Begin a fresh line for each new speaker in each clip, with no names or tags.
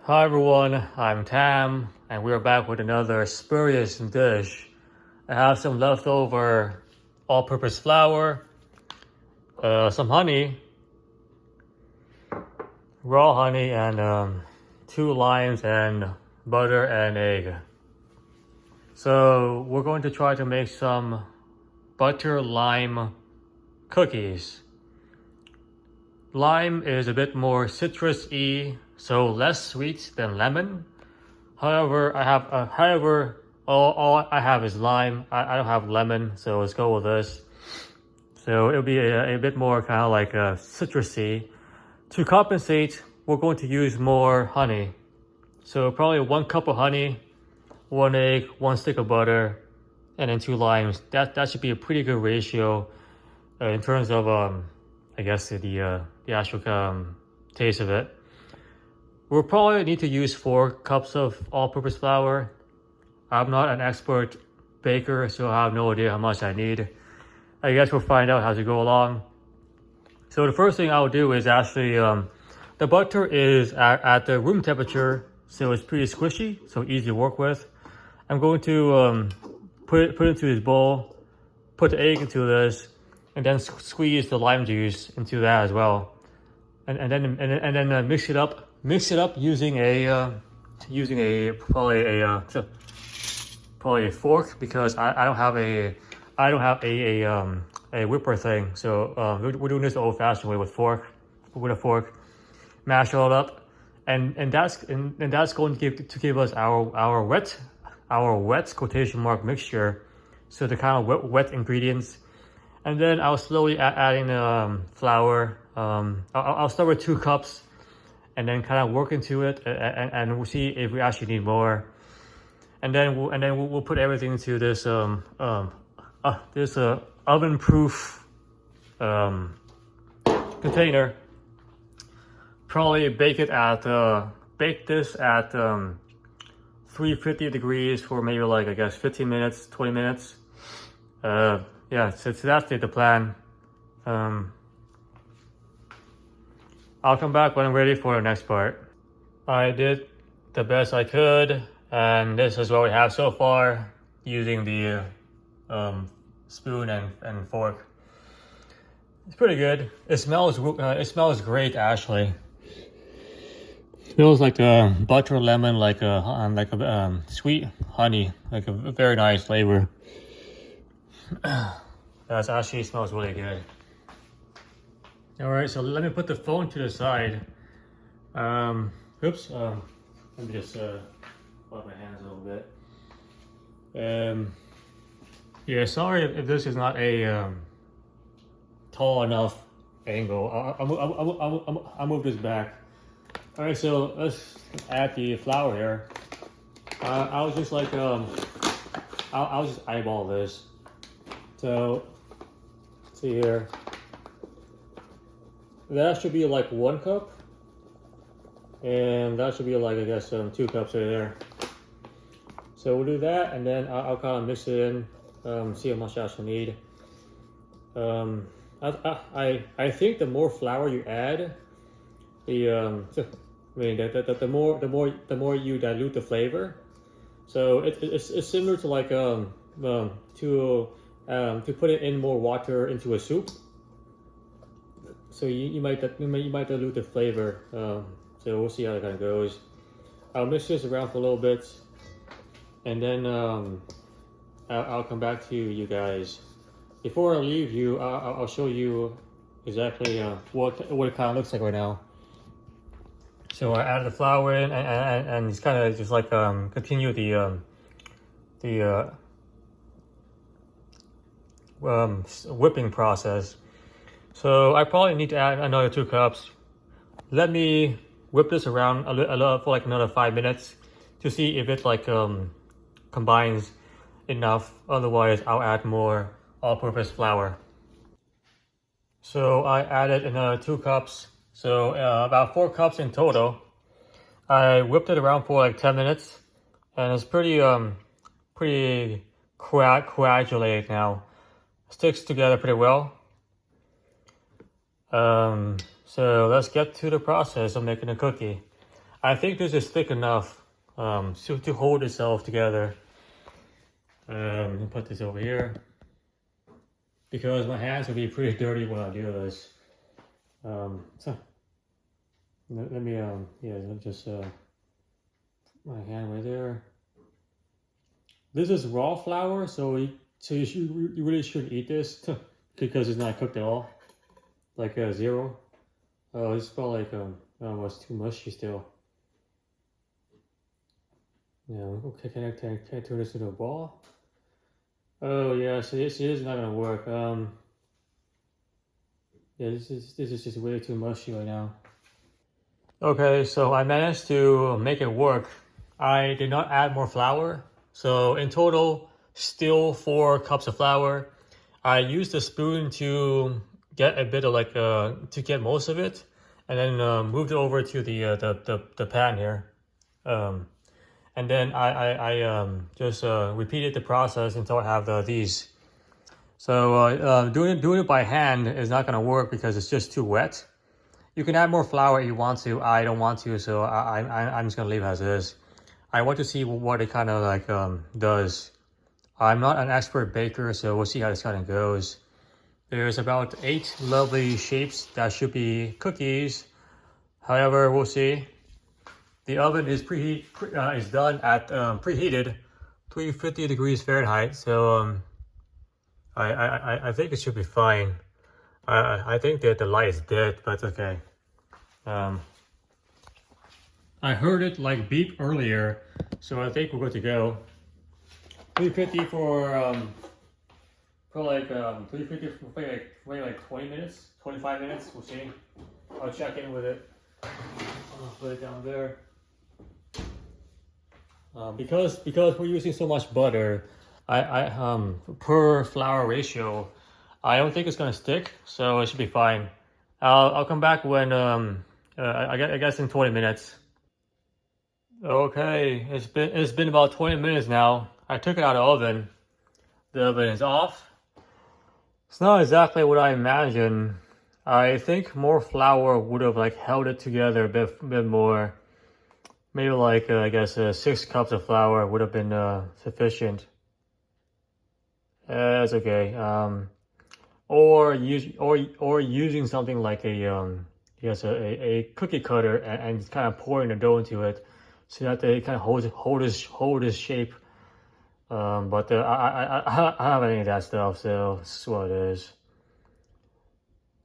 Hi everyone, I'm Tam, and we're back with another spurious dish. I have some leftover all-purpose flour, some honey, raw honey, and 2 limes and butter and egg. So we're going to try to make some butter lime cookies. Lime is a bit more citrus-y, so less sweet than lemon. However, all I have is lime. I don't have lemon, so let's go with this. So it'll be a bit more kind of like citrusy. To compensate, we're going to use more honey. So probably 1 cup of honey, 1 egg, 1 stick of butter, and then 2 limes. That should be a pretty good ratio in terms of I guess the actual taste of it. We'll probably need to use 4 cups of all-purpose flour. I'm not an expert baker, so I have no idea how much I need. I guess we'll find out as we go along. So the first thing I'll do is actually, the butter is at the room temperature, so it's pretty squishy, so easy to work with. I'm going to put it into this bowl, put the egg into this, and then squeeze the lime juice into that as well, and then mix it up. Mix it up using probably a fork, because I don't have a whipper thing. So we're doing this the old-fashioned way with a fork. Mash it all up, and that's going to give us our wet quotation mark mixture. So the kind of wet ingredients. And then I'll slowly add in flour. I'll start with 2 cups, and then kind of work into it, and we'll see if we actually need more. And then we'll put everything into this oven-proof container. Probably bake this at 350 degrees for maybe, like, I guess 15 minutes, 20 minutes. Yeah, so that's the plan. I'll come back when I'm ready for the next part. I did the best I could, and this is what we have so far using the spoon and fork. It's pretty good. It smells great, actually. It smells like butter, lemon, like a sweet honey, like a very nice flavor. That actually smells really good. All right, so let me put the phone to the side. Oops. Let me just wipe my hands a little bit. Yeah, sorry if this is not a tall enough angle. I'll move this back. All right, so let's add the flour here. I was just like I'll just eyeball this. So see here. That should be like 1 cup, and that should be like, I guess, 2 cups right there. So we'll do that, and then I'll kind of mix it in, see how much I actually need. I think the more flour you add, the more you dilute the flavor. So it's similar to like to put it in more water into a soup. So you might dilute the flavor. So we'll see how that kind of goes. I'll mix this around for a little bit, and then I'll come back to you guys. Before I leave you, I'll show you exactly what it kind of looks like right now. So I added the flour in, and it's kind of just like continue the whipping process. So I probably need to add another 2 cups. Let me whip this around a little for like another 5 minutes to see if it like combines enough. Otherwise, I'll add more all-purpose flour. So I added another 2 cups. So about 4 cups in total. I whipped it around for like 10 minutes, and it's pretty coagulated now. Sticks together pretty well. So let's get to the process of making a cookie. I think this is thick enough to hold itself together. Let me put this over here because my hands will be pretty dirty when I do this. So let me yeah, let me just my hand right there. This is raw flour, so you really shouldn't eat this because it's not cooked at all, like zero. Oh, it's probably like oh, it's too mushy still. Yeah, okay, can I turn this into a ball? Oh yeah, so this is not gonna work. Yeah, this is just way too mushy right now. Okay, so I managed to make it work. I did not add more flour. So in total, still 4 cups of flour. I used a spoon to get a bit of like to get most of it, and then moved it over to the pan here. And then I just repeated the process until I have these. So doing it by hand is not gonna work because it's just too wet. You can add more flour if you want to. I don't want to, so I'm just gonna leave it as is. I want to see what it kind of like does. I'm not an expert baker, so we'll see how this kind of goes. There's about 8 lovely shapes that should be cookies. However, we'll see. The oven is is done at preheated 350 degrees Fahrenheit, so I think it should be fine. I think that the light is dead, but okay. I heard it like beep earlier, so I think we're good to go. 350 for like 350 for like 20 minutes, 25 minutes. We'll see. I'll check in with it. I'll put it down there. Because we're using so much butter, I per flour ratio, I don't think it's gonna stick, so it should be fine. I'll come back when I guess in 20 minutes. Okay, it's been about 20 minutes now. I took it out of the oven. The oven is off. It's not exactly what I imagined. I think more flour would have like held it together a bit more. Maybe like I guess 6 cups of flour would have been sufficient. That's okay. Or using something like a cookie cutter and kind of pouring the dough into it, so that they kind of hold his shape. But I don't have any of that stuff, so this is what it is.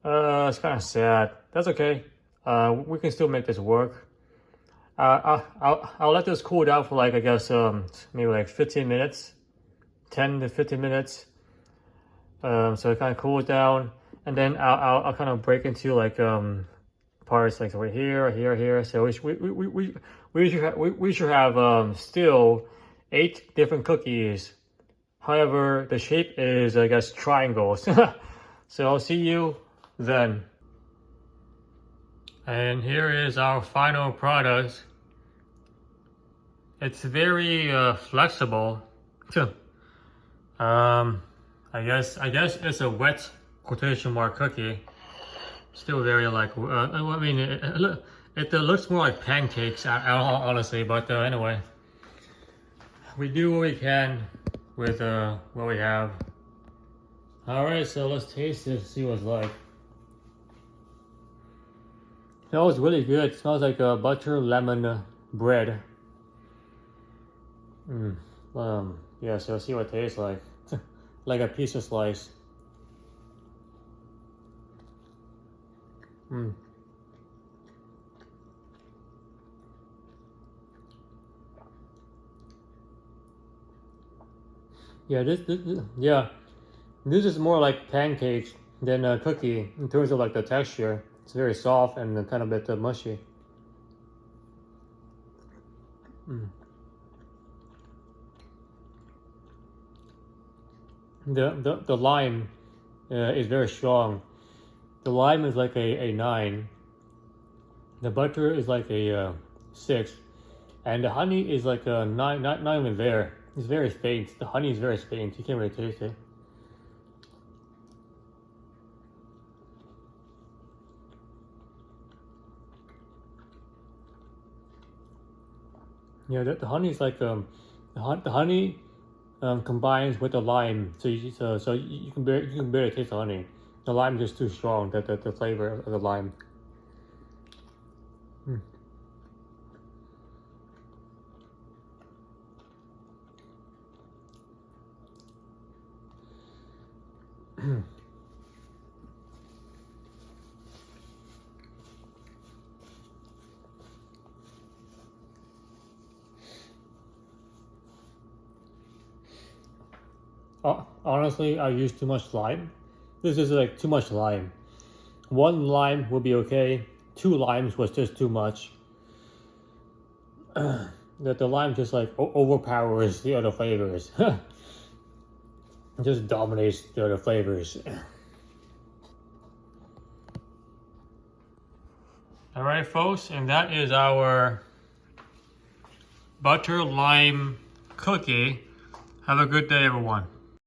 It's kind of sad. That's okay. We can still make this work. I'll let this cool down for like I guess maybe like 15 minutes, 10 to 15 minutes. So it kind of cools down, and then I'll kind of break into like parts like right here. So we should have still 8 different cookies. However, the shape is I guess triangles. So I'll see you then. And here is our final product. It's very flexible. I guess it's a wet quotation mark cookie. Still very like I mean it looks more like pancakes honestly, but anyway, we do what we can with what we have. All right, so let's taste it, see what it's like. It smells really good. It smells like butter lemon bread. Yeah, so see what it tastes like. Like a pizza slice. Yeah, this is more like pancakes than a cookie in terms of like the texture. It's very soft and kind of a bit mushy. The lime is very strong. The lime is like a 9. The butter is like a 6, and the honey is like a 9. Not even there. It's very faint. The honey is very faint. You can't really taste it. Yeah, the honey is like the honey combines with the lime, so you can barely taste the honey. The lime is just too strong. The flavor of the lime. Honestly, I use too much lime. This is like too much lime. One lime would be okay. 2 limes was just too much. The lime just like overpowers the other flavors. Just dominates the other flavors. All right, folks, and that is our butter lime cookie. Have a good day, everyone.